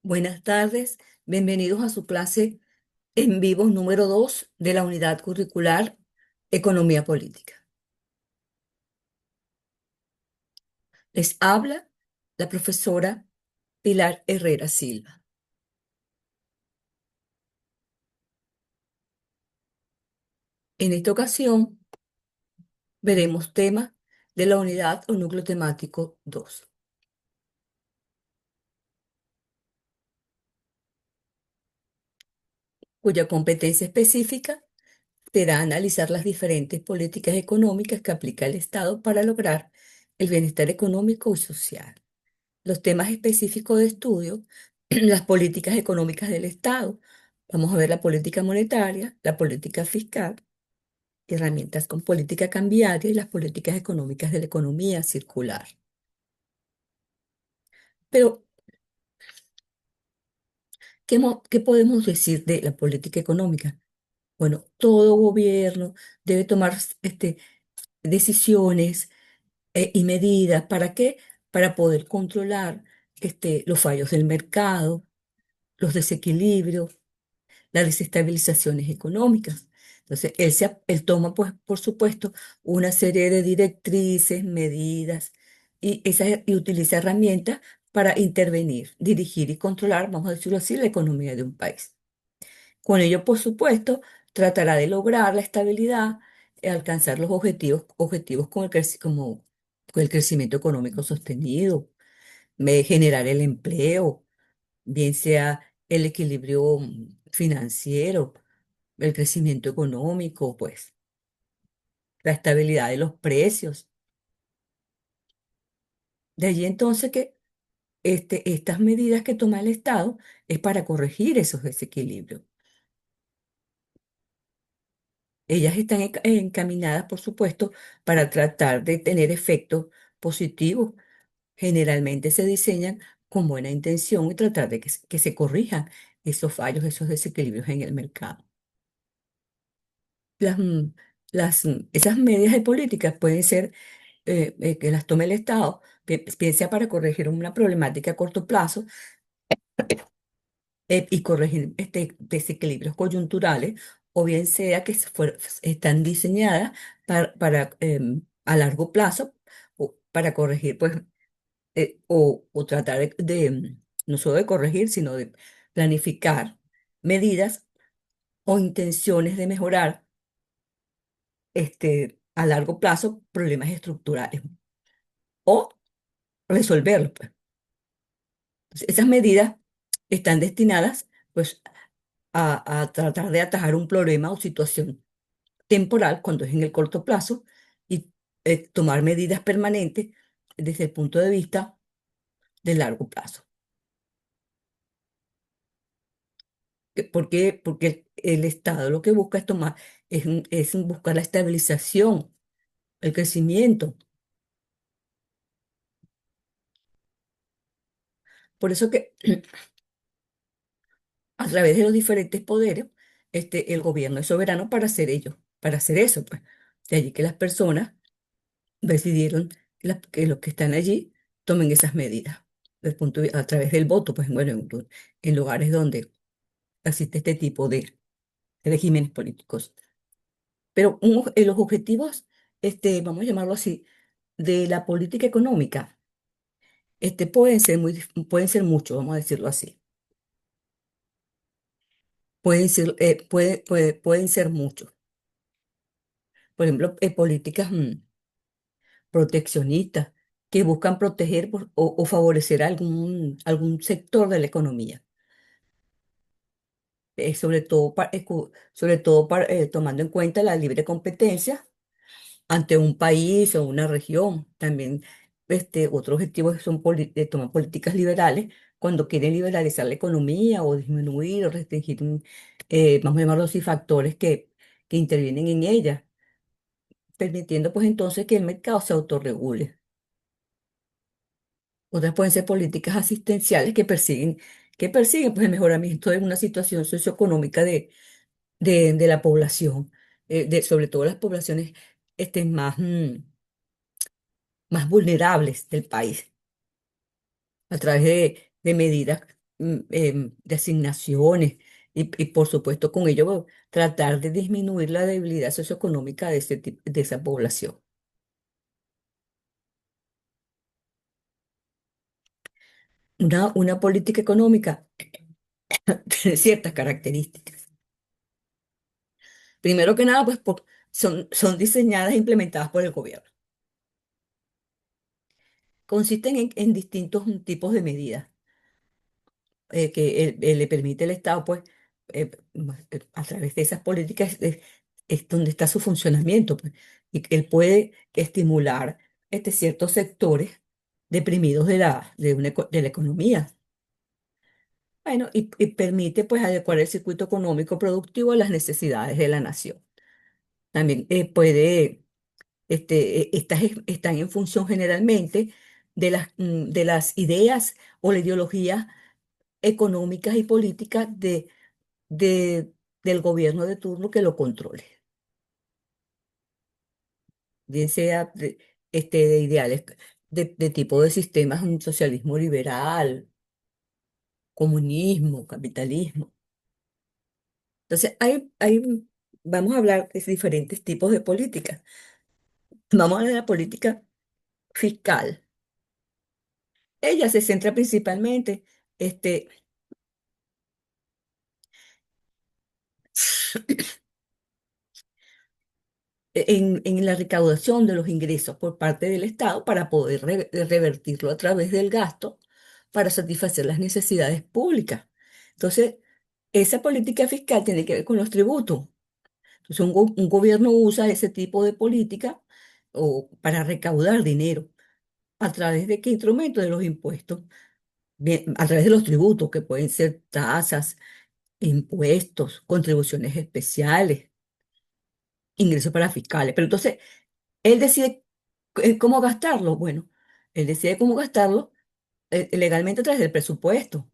Buenas tardes, bienvenidos a su clase en vivo número 2 de la unidad curricular Economía Política. Les habla la profesora Pilar Herrera Silva. En esta ocasión veremos temas de la unidad o núcleo temático 2, cuya competencia específica será analizar las diferentes políticas económicas que aplica el Estado para lograr el bienestar económico y social. Los temas específicos de estudio, las políticas económicas del Estado. Vamos a ver la política monetaria, la política fiscal, herramientas con política cambiaria y las políticas económicas de la economía circular. Pero, ¿qué podemos decir de la política económica? Bueno, todo gobierno debe tomar decisiones y medidas. ¿Para qué? Para poder controlar los fallos del mercado, los desequilibrios, las desestabilizaciones económicas. Entonces, él toma, pues, por supuesto, una serie de directrices, medidas, y utiliza herramientas para intervenir, dirigir y controlar, vamos a decirlo así, la economía de un país. Con ello, por supuesto, tratará de lograr la estabilidad, alcanzar los objetivos con el crecimiento económico sostenido, generar el empleo, bien sea el equilibrio financiero, el crecimiento económico, pues, la estabilidad de los precios. De allí entonces que estas medidas que toma el Estado es para corregir esos desequilibrios. Ellas están encaminadas, por supuesto, para tratar de tener efectos positivos. Generalmente se diseñan con buena intención y tratar de que se corrijan esos fallos, esos desequilibrios en el mercado. Las, mm, esas medidas de políticas pueden ser que las tome el Estado, bien sea para corregir una problemática a corto plazo y corregir desequilibrios coyunturales, o bien sea que están diseñadas a largo plazo o para corregir, pues, o tratar no solo de corregir, sino de planificar medidas o intenciones de mejorar a largo plazo problemas estructurales o resolverlos, pues. Entonces, esas medidas están destinadas, pues, a tratar de atajar un problema o situación temporal cuando es en el corto plazo y tomar medidas permanentes desde el punto de vista de largo plazo. ¿Por qué? Porque el Estado lo que busca es buscar la estabilización, el crecimiento. Por eso que a través de los diferentes poderes, el gobierno es soberano para hacer ello, para hacer eso, pues. De allí que las personas decidieron que los que están allí tomen esas medidas a través del voto, pues bueno, en lugares donde existe este tipo de regímenes políticos. Pero los objetivos, vamos a llamarlo así, de la política económica, pueden ser muchos, vamos a decirlo así. Pueden ser muchos. Por ejemplo, políticas proteccionistas que buscan proteger o favorecer algún sector de la economía. Sobre todo tomando en cuenta la libre competencia ante un país o una región. También otros objetivos tomar políticas liberales cuando quieren liberalizar la economía o disminuir o restringir, vamos a llamarlo así, factores que intervienen en ella, permitiendo pues entonces que el mercado se autorregule. Otras pueden ser políticas asistenciales que persiguen pues el mejoramiento de una situación socioeconómica de la población, sobre todo las poblaciones más vulnerables del país, a través de medidas. de asignaciones y por supuesto con ello tratar de disminuir la debilidad socioeconómica de, de esa población. Una política económica tiene ciertas características. Primero que nada, pues son diseñadas e implementadas por el gobierno. Consisten en distintos tipos de medidas que le permite al Estado, pues, a través de esas políticas, es donde está su funcionamiento, pues, y que él puede estimular ciertos sectores deprimidos de la economía. Bueno, y permite, pues, adecuar el circuito económico productivo a las necesidades de la nación. También puede, están en función generalmente de las ideas o la ideología económicas y políticas de, del gobierno de turno que lo controle, bien sea de ideales de tipo de sistemas, un socialismo liberal, comunismo, capitalismo. Entonces, vamos a hablar de diferentes tipos de políticas. Vamos a hablar de la política fiscal. Ella se centra principalmente este, en la recaudación de los ingresos por parte del Estado para poder revertirlo a través del gasto para satisfacer las necesidades públicas. Entonces, esa política fiscal tiene que ver con los tributos. Entonces, un gobierno usa ese tipo de política para recaudar dinero. ¿A través de qué instrumento? De los impuestos. Bien, a través de los tributos, que pueden ser tasas, impuestos, contribuciones especiales, ingresos para fiscales. Pero entonces, él decide cómo gastarlo. Bueno, él decide cómo gastarlo legalmente a través del presupuesto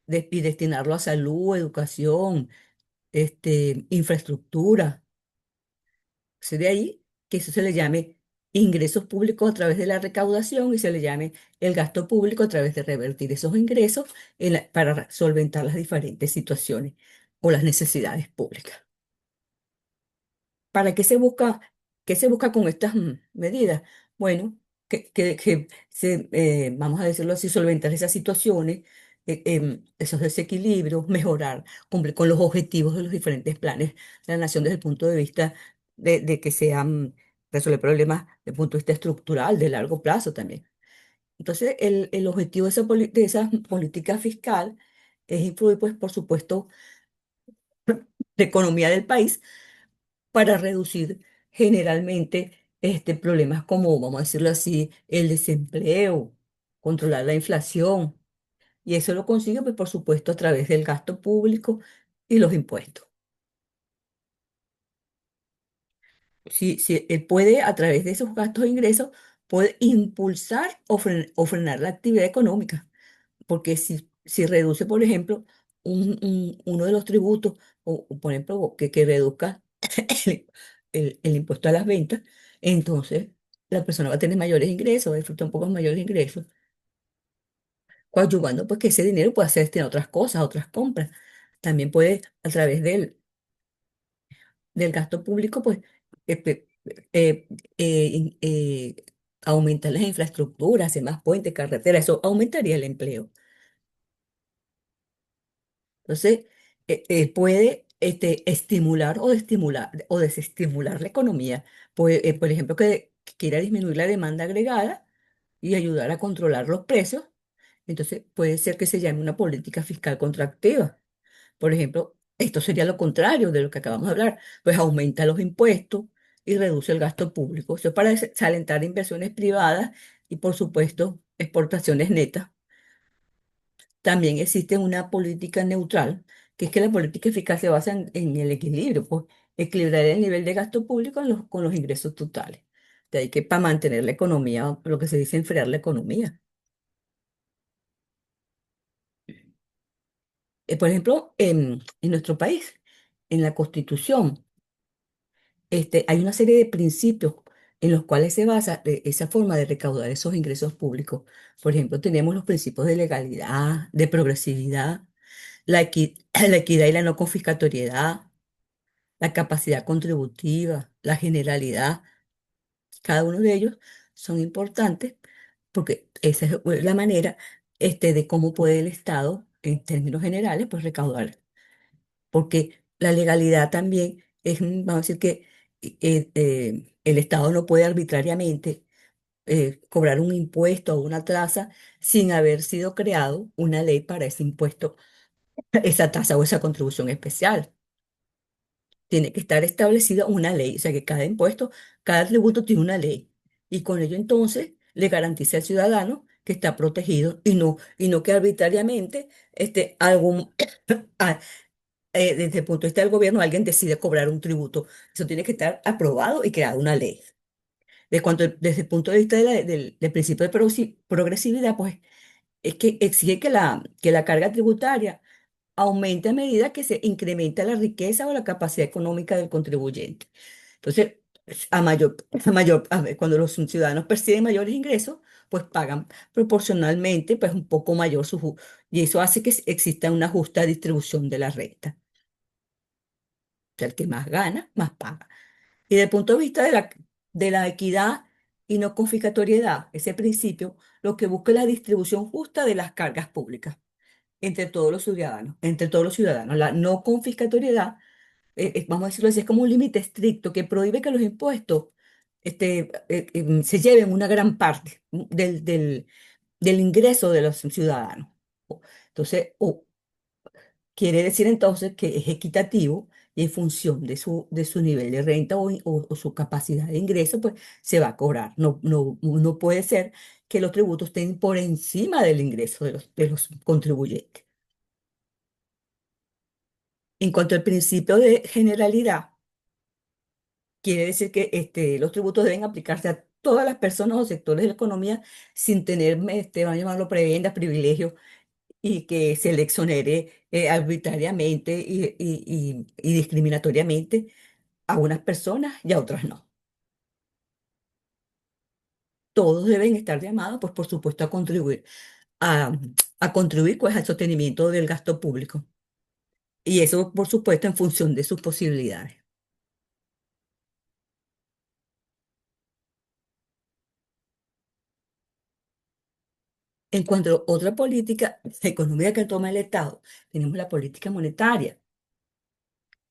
y destinarlo a salud, educación, infraestructura. Es de ahí que eso se le llame ingresos públicos a través de la recaudación y se le llame el gasto público a través de revertir esos ingresos para solventar las diferentes situaciones o las necesidades públicas. ¿Para qué se busca con estas medidas? Bueno, vamos a decirlo así, solventar esas situaciones, esos desequilibrios, mejorar, cumplir con los objetivos de los diferentes planes de la nación desde el punto de vista de que sean resolver problemas desde el punto de vista estructural, de largo plazo también. Entonces, el objetivo de esa política fiscal es influir, pues, por supuesto, la economía del país para reducir generalmente problemas como, vamos a decirlo así, el desempleo, controlar la inflación. Y eso lo consigue, pues, por supuesto, a través del gasto público y los impuestos. Si él puede, a través de esos gastos e ingresos, puede impulsar o frenar la actividad económica. Porque si reduce, por ejemplo, uno de los tributos, o, por ejemplo, que reduzca el, el impuesto a las ventas, entonces la persona va a tener mayores ingresos, va a disfrutar un poco mayores ingresos, coadyuvando pues que ese dinero pueda ser destinado a otras cosas, a otras compras. También puede, a través del gasto público, pues, eh, pe- eh, aumentar las infraestructuras, hacer más puentes, carreteras, eso aumentaría el empleo. Entonces, puede estimular o desestimular la economía. Por ejemplo, que quiera disminuir la demanda agregada y ayudar a controlar los precios. Entonces, puede ser que se llame una política fiscal contractiva. Por ejemplo, esto sería lo contrario de lo que acabamos de hablar. Pues aumenta los impuestos y reduce el gasto público. Eso es para desalentar inversiones privadas y, por supuesto, exportaciones netas. También existe una política neutral, que es que la política eficaz se basa en el equilibrio, pues equilibrar el nivel de gasto público con los ingresos totales. De ahí que para mantener la economía, lo que se dice enfriar la economía. Por ejemplo, en nuestro país, en la Constitución, hay una serie de principios en los cuales se basa esa forma de recaudar esos ingresos públicos. Por ejemplo, tenemos los principios de legalidad, de progresividad, la equidad y la no confiscatoriedad, la capacidad contributiva, la generalidad. Cada uno de ellos son importantes porque esa es la manera de cómo puede el Estado, en términos generales, pues recaudar. Porque la legalidad también es, vamos a decir que el Estado no puede arbitrariamente cobrar un impuesto o una tasa sin haber sido creado una ley para ese impuesto, esa tasa o esa contribución especial. Tiene que estar establecida una ley, o sea que cada impuesto, cada tributo tiene una ley. Y con ello entonces le garantiza al ciudadano que está protegido y no que arbitrariamente algún, a- desde el punto de vista del gobierno alguien decide cobrar un tributo. Eso tiene que estar aprobado y creada una ley. Desde el punto de vista del principio de progresividad, pues es que exige que la carga tributaria aumente a medida que se incrementa la riqueza o la capacidad económica del contribuyente. Entonces, cuando los ciudadanos perciben mayores ingresos, pues pagan proporcionalmente, pues un poco mayor y eso hace que exista una justa distribución de la renta. O sea, el que más gana, más paga. Y desde el punto de vista de la equidad y no confiscatoriedad, ese principio lo que busca es la distribución justa de las cargas públicas entre todos los ciudadanos. La no confiscatoriedad, vamos a decirlo así, es como un límite estricto que prohíbe que los impuestos se lleven una gran parte del ingreso de los ciudadanos. Entonces, quiere decir entonces que es equitativo y en función de su nivel de renta o su capacidad de ingreso, pues se va a cobrar. No, no, no puede ser que los tributos estén por encima del ingreso de los contribuyentes. En cuanto al principio de generalidad, quiere decir que los tributos deben aplicarse a todas las personas o sectores de la economía sin tener, van a llamarlo prebendas, privilegios, y que se le exonere arbitrariamente y discriminatoriamente a unas personas y a otras no. Todos deben estar llamados, pues por supuesto, a, a contribuir pues, al sostenimiento del gasto público. Y eso, por supuesto, en función de sus posibilidades. En cuanto a otra política económica que toma el Estado, tenemos la política monetaria.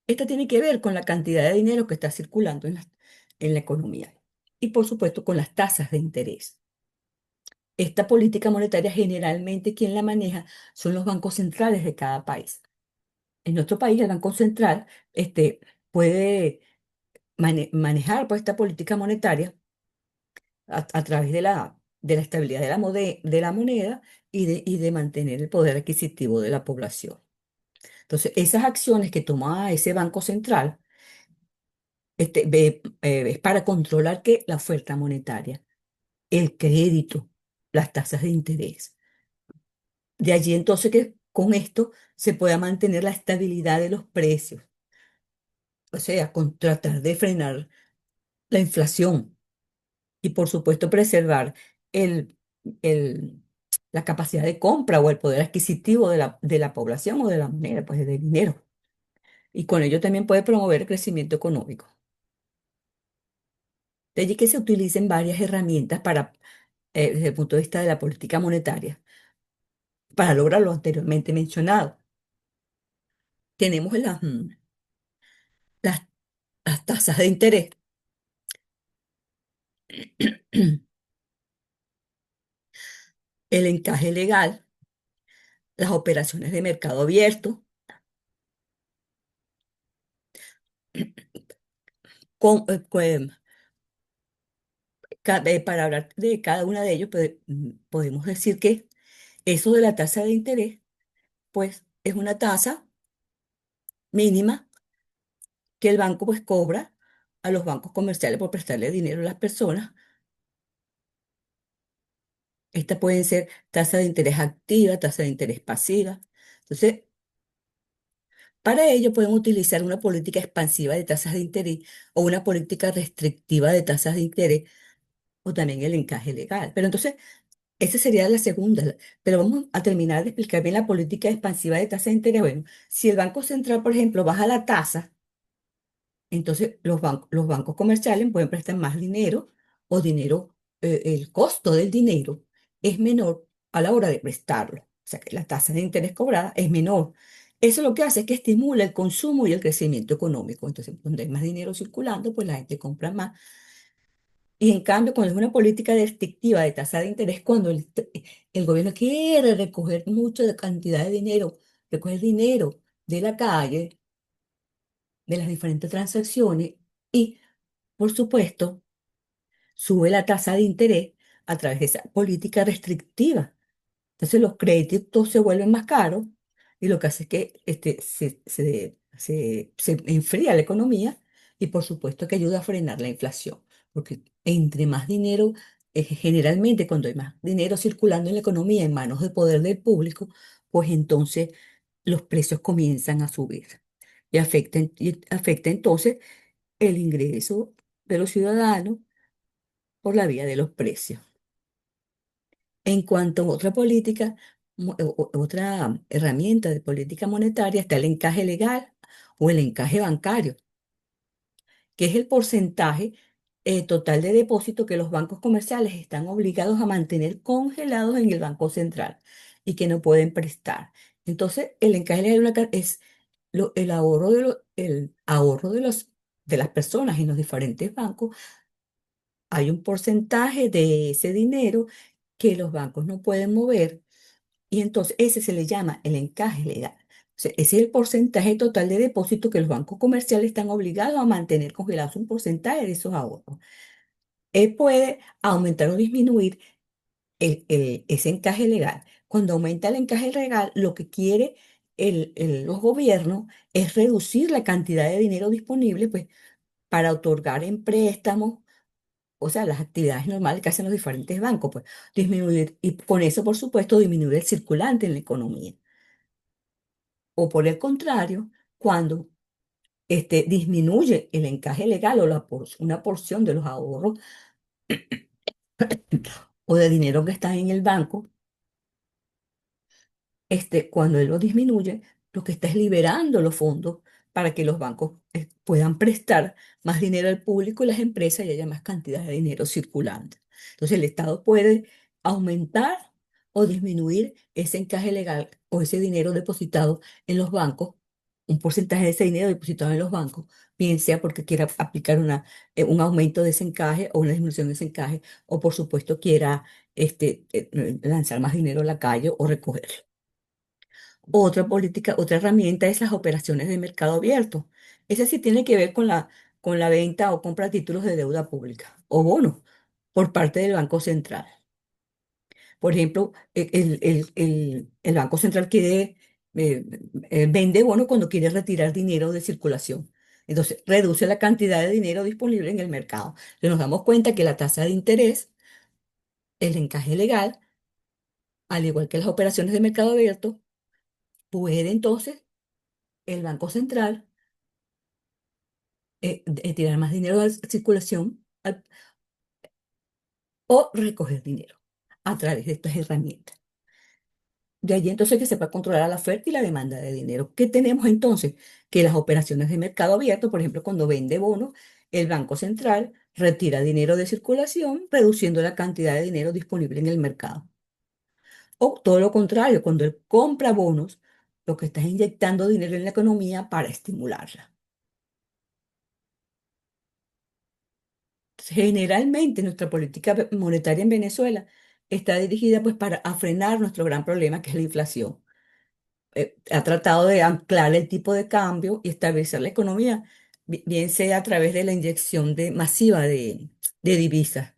Esta tiene que ver con la cantidad de dinero que está circulando en la economía y, por supuesto, con las tasas de interés. Esta política monetaria generalmente quien la maneja son los bancos centrales de cada país. En nuestro país, el Banco Central puede manejar pues, esta política monetaria a través de la estabilidad de la moneda y de mantener el poder adquisitivo de la población. Entonces, esas acciones que toma ese Banco Central es para controlar la oferta monetaria, el crédito, las tasas de interés. De allí entonces que con esto se pueda mantener la estabilidad de los precios, o sea, con tratar de frenar la inflación y por supuesto preservar el, el- la capacidad de compra o el poder adquisitivo de la población o de la moneda, pues del dinero. Y con ello también puede promover el crecimiento económico. De allí que se utilicen varias herramientas desde el punto de vista de la política monetaria para lograr lo anteriormente mencionado. Tenemos las, las tasas de interés, el encaje legal, las operaciones de mercado abierto. Para hablar de cada una de ellos, podemos decir que eso de la tasa de interés, pues es una tasa mínima que el banco pues cobra a los bancos comerciales por prestarle dinero a las personas. Estas pueden ser tasa de interés activa, tasa de interés pasiva. Entonces, Para ello pueden utilizar una política expansiva de tasas de interés o una política restrictiva de tasas de interés o también el encaje legal. Pero entonces, esa sería la segunda. Pero vamos a terminar de explicar bien la política expansiva de tasas de interés. Bueno, si el Banco Central, por ejemplo, baja la tasa, entonces los bancos comerciales pueden prestar más dinero o dinero, el costo del dinero es menor a la hora de prestarlo. O sea que la tasa de interés cobrada es menor. Eso lo que hace es que estimula el consumo y el crecimiento económico. Entonces, donde hay más dinero circulando, pues la gente compra más. Y en cambio, cuando es una política restrictiva de tasa de interés, cuando el gobierno quiere recoger mucha cantidad de dinero, recoger dinero de la calle, de las diferentes transacciones, y por supuesto, sube la tasa de interés a través de esa política restrictiva. Entonces los créditos se vuelven más caros y lo que hace es que se enfría la economía y por supuesto que ayuda a frenar la inflación, porque entre más dinero, generalmente cuando hay más dinero circulando en la economía en manos de poder del público, pues entonces los precios comienzan a subir y afecta entonces el ingreso de los ciudadanos por la vía de los precios. En cuanto a otra política, otra herramienta de política monetaria está el encaje legal o el encaje bancario, que es el porcentaje total de depósito que los bancos comerciales están obligados a mantener congelados en el Banco Central y que no pueden prestar. Entonces, el encaje legal es el ahorro el ahorro de las personas en los diferentes bancos. Hay un porcentaje de ese dinero que los bancos no pueden mover y entonces ese se le llama el encaje legal. O sea, ese es el porcentaje total de depósito que los bancos comerciales están obligados a mantener congelados, un porcentaje de esos ahorros. Él puede aumentar o disminuir ese encaje legal. Cuando aumenta el encaje legal, lo que quiere los gobiernos es reducir la cantidad de dinero disponible, pues, para otorgar en préstamos, o sea, las actividades normales que hacen los diferentes bancos, pues disminuir, y con eso, por supuesto, disminuir el circulante en la economía. O por el contrario, cuando disminuye el encaje legal o una porción de los ahorros o de dinero que está en el banco, cuando él lo disminuye, lo que está es liberando los fondos para que los bancos puedan prestar más dinero al público y las empresas y haya más cantidad de dinero circulando. Entonces el Estado puede aumentar o disminuir ese encaje legal o ese dinero depositado en los bancos, un porcentaje de ese dinero depositado en los bancos, bien sea porque quiera aplicar un aumento de ese encaje o una disminución de ese encaje, o por supuesto quiera lanzar más dinero a la calle o recogerlo. Otra política, otra herramienta es las operaciones de mercado abierto. Esa sí tiene que ver con la venta o compra de títulos de deuda pública o bonos por parte del Banco Central. Por ejemplo, el Banco Central eh, vende bonos cuando quiere retirar dinero de circulación. Entonces, reduce la cantidad de dinero disponible en el mercado. Entonces, nos damos cuenta que la tasa de interés, el encaje legal, al igual que las operaciones de mercado abierto, puede entonces el Banco Central tirar más dinero a circulación o recoger dinero a través de estas herramientas. De allí entonces que se puede controlar la oferta y la demanda de dinero. ¿Qué tenemos entonces? Que las operaciones de mercado abierto, por ejemplo, cuando vende bonos, el Banco Central retira dinero de circulación, reduciendo la cantidad de dinero disponible en el mercado. O todo lo contrario, cuando él compra bonos, lo que está es inyectando dinero en la economía para estimularla. Generalmente nuestra política monetaria en Venezuela está dirigida pues para a frenar nuestro gran problema que es la inflación. Ha tratado de anclar el tipo de cambio y estabilizar la economía, bien sea a través de la inyección masiva de divisas.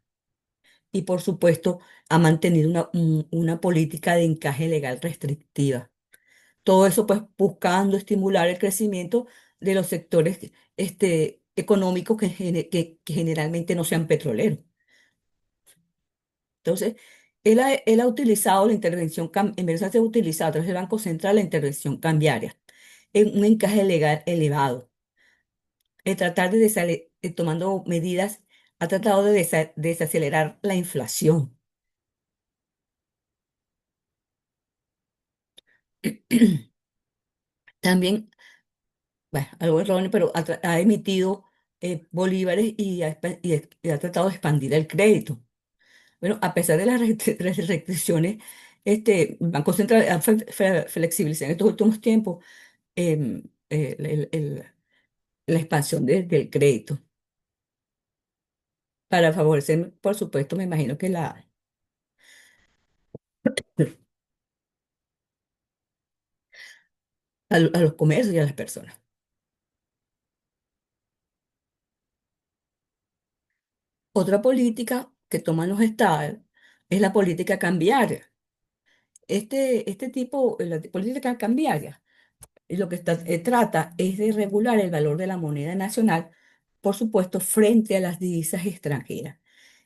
Y por supuesto ha mantenido una política de encaje legal restrictiva. Todo eso pues buscando estimular el crecimiento de los sectores económicos que generalmente no sean petroleros. Entonces, él ha utilizado la intervención, en Venezuela se ha utilizado a través del Banco Central la intervención cambiaria. en un encaje legal elevado. Tratar de tomando medidas, ha tratado de desacelerar la inflación. También, bueno, algo erróneo, pero ha emitido bolívares y ha tratado de expandir el crédito. Bueno, a pesar de las restricciones, el Banco Central ha flexibilizado en estos últimos tiempos em, la expansión del crédito para favorecer, por supuesto, me imagino que a los comercios y a las personas. Otra política que toman los estados es la política cambiaria. Este tipo, la política cambiaria, lo que trata es de regular el valor de la moneda nacional, por supuesto, frente a las divisas extranjeras.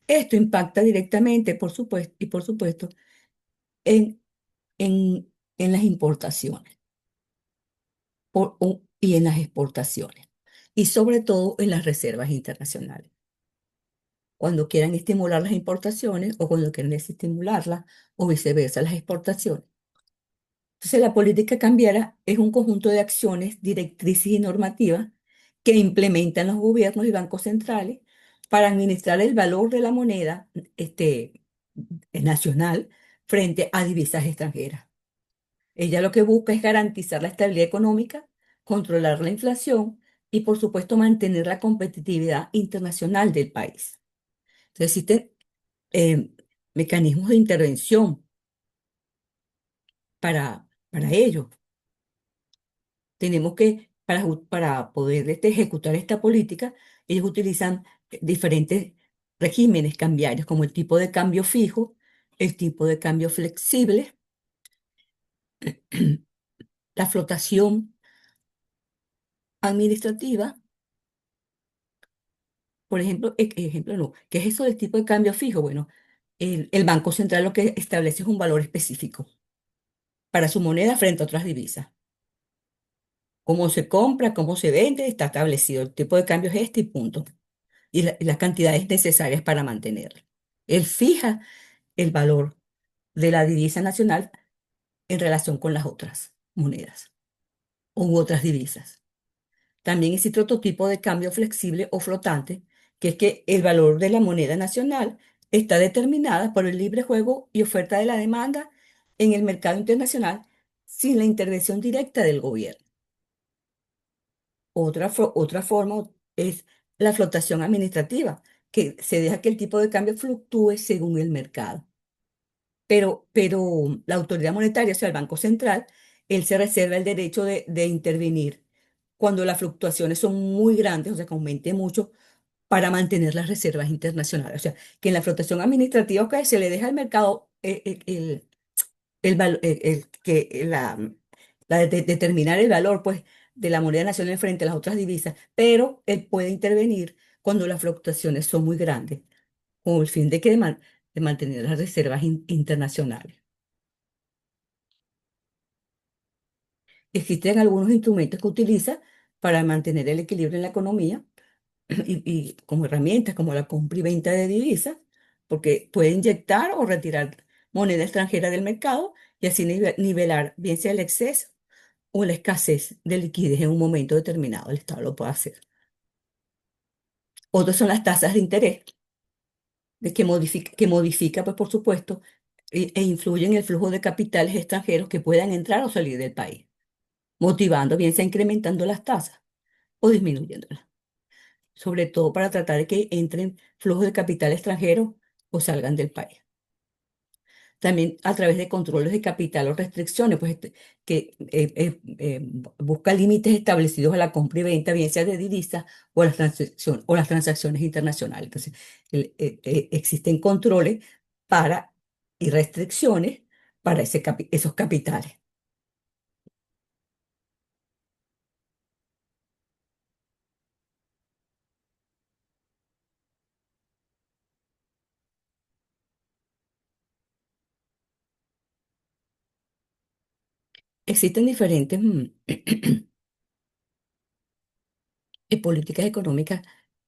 Esto impacta directamente, por supuesto, en, en las importaciones y en las exportaciones, y sobre todo en las reservas internacionales. Cuando quieran estimular las importaciones o cuando quieran desestimularlas o viceversa las exportaciones. Entonces, la política cambiaria es un conjunto de acciones, directrices y normativas que implementan los gobiernos y bancos centrales para administrar el valor de la moneda nacional frente a divisas extranjeras. Ella lo que busca es garantizar la estabilidad económica, controlar la inflación y, por supuesto, mantener la competitividad internacional del país. Entonces, existen eh, mecanismos de intervención para ello. Tenemos que, para poder ejecutar esta política, ellos utilizan diferentes regímenes cambiarios, como el tipo de cambio fijo, el tipo de cambio flexible, la flotación administrativa. Por ejemplo, ejemplo no, ¿qué es eso del tipo de cambio fijo? Bueno, el Banco Central lo que establece es un valor específico para su moneda frente a otras divisas. Cómo se compra, cómo se vende, está establecido. El tipo de cambio es este y punto. Y las cantidades necesarias para mantenerlo. Él fija el valor de la divisa nacional en relación con las otras monedas u otras divisas. También existe otro tipo de cambio flexible o flotante, que es que el valor de la moneda nacional está determinada por el libre juego y oferta de la demanda en el mercado internacional sin la intervención directa del gobierno. Otra forma es la flotación administrativa, que se deja que el tipo de cambio fluctúe según el mercado. Pero la autoridad monetaria, o sea, el Banco Central, él se reserva el derecho de intervenir cuando las fluctuaciones son muy grandes, o sea, que aumente mucho, para mantener las reservas internacionales. O sea, que en la flotación administrativa, ok, se le deja al mercado determinar el valor, pues, de la moneda nacional frente a las otras divisas, pero él puede intervenir cuando las fluctuaciones son muy grandes, con el fin de mantener las reservas internacionales. Existen algunos instrumentos que utiliza para mantener el equilibrio en la economía y como herramientas como la compra y venta de divisas, porque puede inyectar o retirar moneda extranjera del mercado y así nivelar bien sea el exceso o la escasez de liquidez en un momento determinado. El Estado lo puede hacer. Otros son las tasas de interés, que modifica, pues, por supuesto, e influye en el flujo de capitales extranjeros que puedan entrar o salir del país, motivando, bien sea incrementando las tasas o disminuyéndolas, sobre todo para tratar de que entren flujos de capital extranjero o salgan del país. También a través de controles de capital o restricciones, pues que busca límites establecidos a la compra y venta, bien sea de divisas o las transacciones internacionales. Entonces, existen controles para y restricciones para esos capitales. Existen diferentes políticas económicas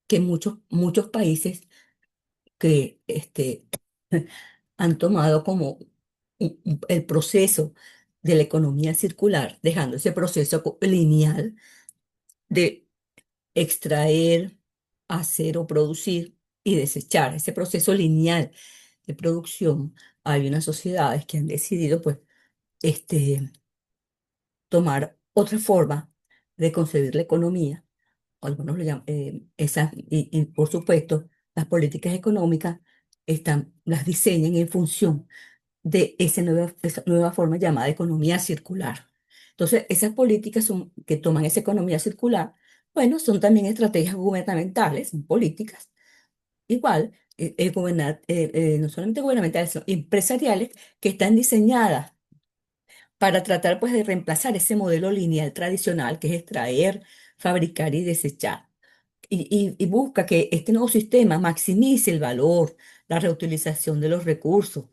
que muchos países que han tomado como el proceso de la economía circular, dejando ese proceso lineal de extraer, hacer o producir y desechar, ese proceso lineal de producción. Hay unas sociedades que han decidido, pues, este, tomar otra forma de concebir la economía. Algunos lo llaman, y por supuesto, las políticas económicas las diseñan en función de esa nueva forma llamada economía circular. Entonces, esas políticas que toman esa economía circular, bueno, son también estrategias gubernamentales, son políticas, igual, no solamente gubernamentales, sino empresariales, que están diseñadas para tratar pues de reemplazar ese modelo lineal tradicional que es extraer, fabricar y desechar. Y busca que este nuevo sistema maximice el valor, la reutilización de los recursos.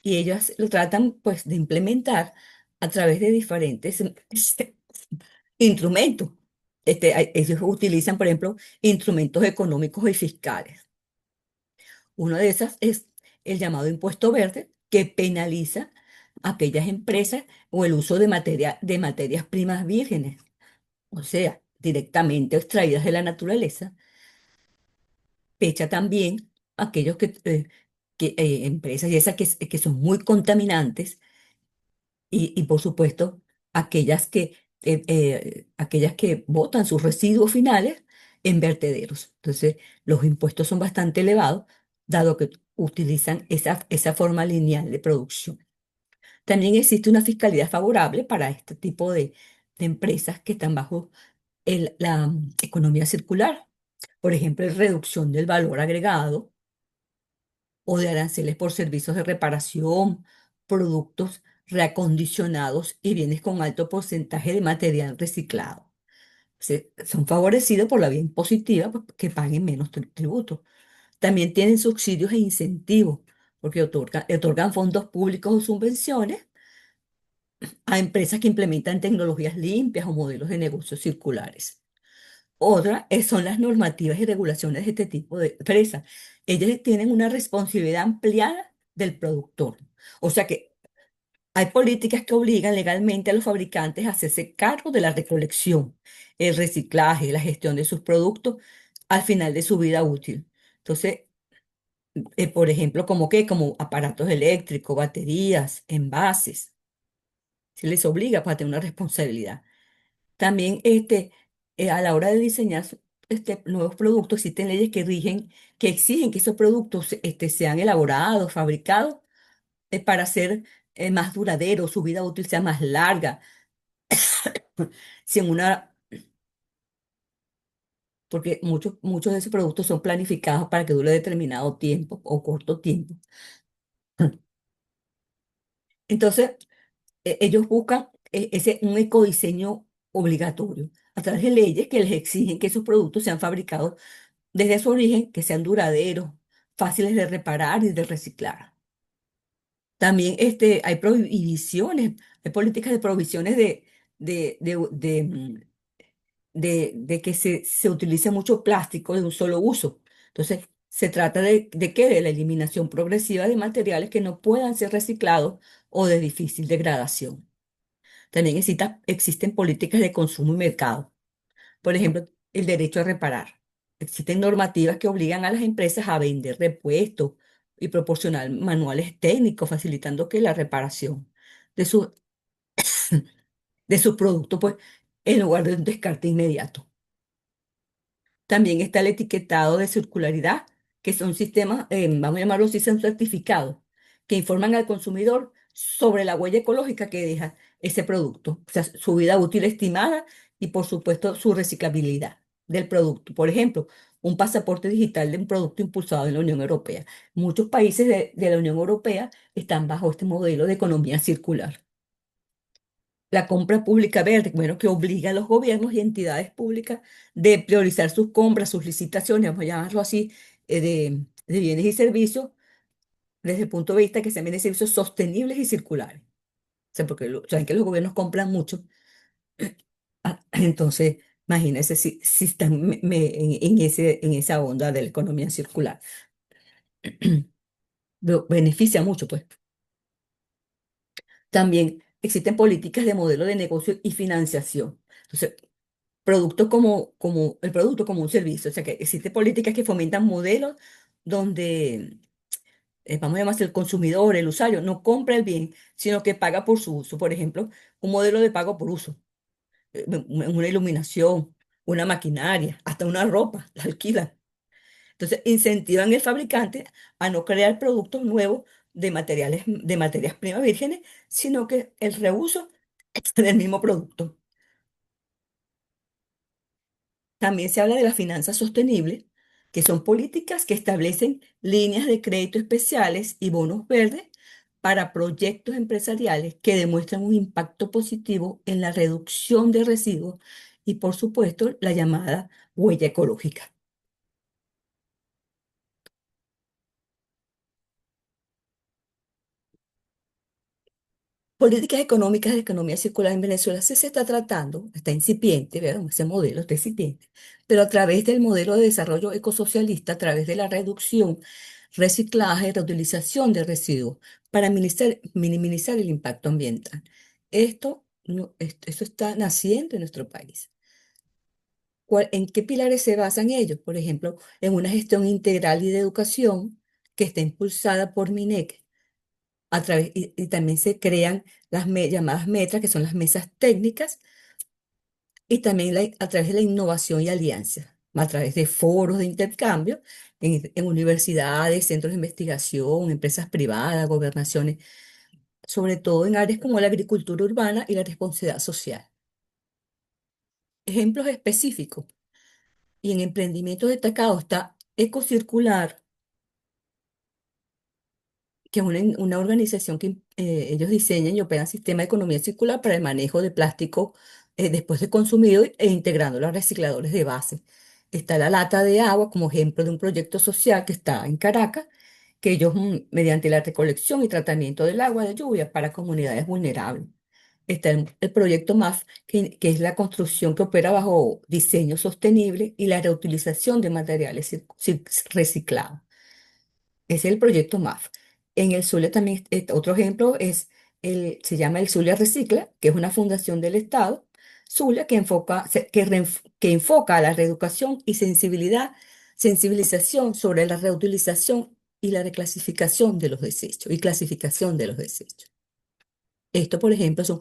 Y ellos lo tratan pues de implementar a través de diferentes instrumentos. Ellos utilizan, por ejemplo, instrumentos económicos y fiscales. Una de esas es el llamado impuesto verde, que penaliza a aquellas empresas o el uso de materias primas vírgenes, o sea, directamente extraídas de la naturaleza. Pecha también a aquellos empresas y esas que son muy contaminantes y por supuesto aquellas que botan sus residuos finales en vertederos. Entonces, los impuestos son bastante elevados, dado que utilizan esa forma lineal de producción. También existe una fiscalidad favorable para este tipo de empresas que están bajo la economía circular. Por ejemplo, reducción del valor agregado o de aranceles por servicios de reparación, productos reacondicionados y bienes con alto porcentaje de material reciclado. Son favorecidos por la vía impositiva, pues, que paguen menos tributos. También tienen subsidios e incentivos, porque otorgan fondos públicos o subvenciones a empresas que implementan tecnologías limpias o modelos de negocios circulares. Son las normativas y regulaciones de este tipo de empresas. Ellas tienen una responsabilidad ampliada del productor. O sea que hay políticas que obligan legalmente a los fabricantes a hacerse cargo de la recolección, el reciclaje, la gestión de sus productos al final de su vida útil. Entonces, por ejemplo, como aparatos eléctricos, baterías, envases, se les obliga para tener una responsabilidad. También a la hora de diseñar nuevos productos, existen leyes que exigen que esos productos sean elaborados, fabricados, para ser más duraderos, su vida útil sea más larga. Si en una, Porque muchos de esos productos son planificados para que dure determinado tiempo o corto tiempo. Entonces, ellos buscan un ecodiseño obligatorio a través de leyes que les exigen que esos productos sean fabricados desde su origen, que sean duraderos, fáciles de reparar y de reciclar. También hay prohibiciones, hay políticas de prohibiciones de que se utilice mucho plástico de un solo uso. Entonces, se trata de la eliminación progresiva de materiales que no puedan ser reciclados o de difícil degradación. También existen políticas de consumo y mercado. Por ejemplo, el derecho a reparar. Existen normativas que obligan a las empresas a vender repuestos y proporcionar manuales técnicos, facilitando que la reparación de su, de sus productos, pues, en lugar de un descarte inmediato. También está el etiquetado de circularidad, que son sistemas, vamos a llamarlos sistemas certificados, que informan al consumidor sobre la huella ecológica que deja ese producto, o sea, su vida útil estimada y, por supuesto, su reciclabilidad del producto. Por ejemplo, un pasaporte digital de un producto impulsado en la Unión Europea. Muchos países de la Unión Europea están bajo este modelo de economía circular. La compra pública verde, bueno, que obliga a los gobiernos y entidades públicas de priorizar sus compras, sus licitaciones, vamos a llamarlo así, de bienes y servicios, desde el punto de vista que sean bienes y servicios sostenibles y circulares. O sea, porque saben que los gobiernos compran mucho, entonces Imagínense si están en esa onda de la economía circular. Beneficia mucho, pues. También existen políticas de modelo de negocio y financiación. Entonces, como el producto como un servicio. O sea, que existen políticas que fomentan modelos donde, vamos a llamarse el consumidor, el usuario, no compra el bien, sino que paga por su uso. Por ejemplo, un modelo de pago por uso, una iluminación, una maquinaria, hasta una ropa, la alquilan. Entonces, incentivan al fabricante a no crear productos nuevos de materias primas vírgenes, sino que el reuso del mismo producto. También se habla de las finanzas sostenibles, que son políticas que establecen líneas de crédito especiales y bonos verdes para proyectos empresariales que demuestran un impacto positivo en la reducción de residuos y, por supuesto, la llamada huella ecológica. Políticas económicas de economía circular en Venezuela sí se está tratando, está incipiente, ¿verdad? Ese modelo está incipiente, pero a través del modelo de desarrollo ecosocialista, a través de la reducción, reciclaje y reutilización de residuos para minimizar el impacto ambiental. Esto, esto está naciendo en nuestro país. ¿En qué pilares se basan ellos? Por ejemplo, en una gestión integral y de educación que está impulsada por MINEC y también se crean las llamadas metras, que son las mesas técnicas, y también a través de la innovación y alianzas, a través de foros de intercambio en universidades, centros de investigación, empresas privadas, gobernaciones, sobre todo en áreas como la agricultura urbana y la responsabilidad social. Ejemplos específicos. Y en emprendimientos destacados está Ecocircular, que es una organización que ellos diseñan y operan sistemas de economía circular para el manejo de plástico después de consumido e integrándolo a recicladores de base. Está la lata de agua como ejemplo de un proyecto social que está en Caracas, que ellos, mediante la recolección y tratamiento del agua de lluvia para comunidades vulnerables. Está el proyecto MAF, que es la construcción que opera bajo diseño sostenible y la reutilización de materiales reciclados. Ese es el proyecto MAF. En el Zulia también, otro ejemplo se llama el Zulia Recicla, que es una fundación del Estado, Zulia, que enfoca a la reeducación y sensibilización sobre la reutilización y la reclasificación de los desechos y clasificación de los desechos. Esto, por ejemplo, son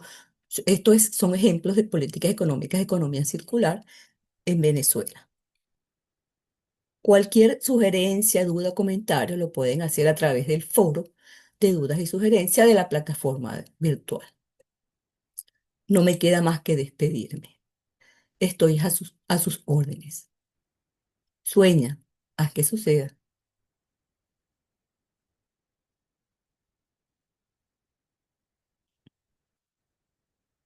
ejemplos de políticas económicas de economía circular en Venezuela. Cualquier sugerencia, duda o comentario lo pueden hacer a través del foro de dudas y sugerencias de la plataforma virtual. No me queda más que despedirme. Estoy a sus órdenes. Sueña, haz que suceda.